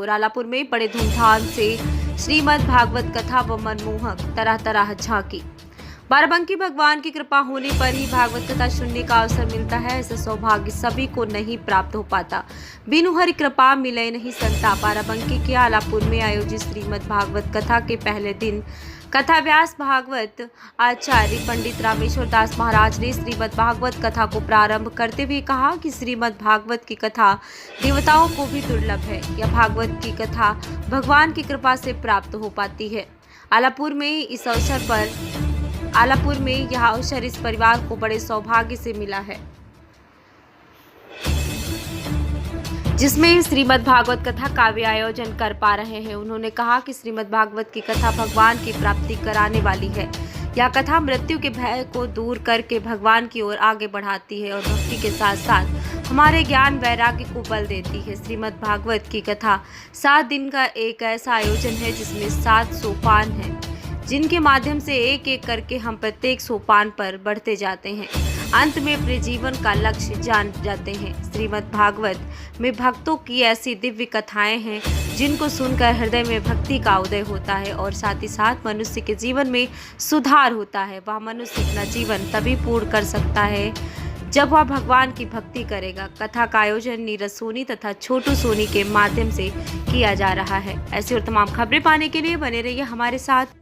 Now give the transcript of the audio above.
और आलापुर में बड़े धूमधाम से श्रीमद् भागवत कथा व मनमोहक तरह तरह झांकी। बाराबंकी भगवान की कृपा होने पर ही भागवत कथा सुनने का अवसर मिलता है। ऐसा सौभाग्य सभी को नहीं प्राप्त हो पाता। बिनु हरि कृपा मिले नहीं संता। बाराबंकी के आलापुर में आयोजित श्रीमद् भागवत कथा के पहले दिन कथा व्यास भागवत आचार्य पंडित रामेश्वर दास महाराज ने श्रीमद् भागवत कथा को प्रारंभ करते हुए कहा कि श्रीमद् भागवत की कथा देवताओं को भी दुर्लभ है। यह भागवत की कथा भगवान की कृपा से प्राप्त हो पाती है। आलापुर में यह अवसर इस परिवार को बड़े सौभाग्य से मिला है, जिसमें श्रीमद् भागवत कथा का भी आयोजन कर पा रहे हैं। उन्होंने कहा कि श्रीमद् भागवत की कथा भगवान की प्राप्ति कराने वाली है। यह कथा मृत्यु के भय को दूर करके भगवान की ओर आगे बढ़ाती है और भक्ति के साथ साथ हमारे ज्ञान वैराग्य को बल देती है। श्रीमद् भागवत की कथा 7 दिन का एक ऐसा आयोजन है जिसमें 7 सोपान हैं, जिनके माध्यम से एक एक करके हम प्रत्येक सोपान पर बढ़ते जाते हैं। अंत में अपने जीवन का लक्ष्य जान जाते हैं। श्रीमद् भागवत में भक्तों की ऐसी दिव्य कथाएं हैं जिनको सुनकर हृदय में भक्ति का उदय होता है और साथ ही साथ मनुष्य के जीवन में सुधार होता है। वह मनुष्य अपना जीवन तभी पूर्ण कर सकता है जब वह भगवान की भक्ति करेगा। कथा का आयोजन नीरज सोनी तथा छोटू सोनी के माध्यम से किया जा रहा है। ऐसी और तमाम खबरें पाने के लिए बने रहिए हमारे साथ।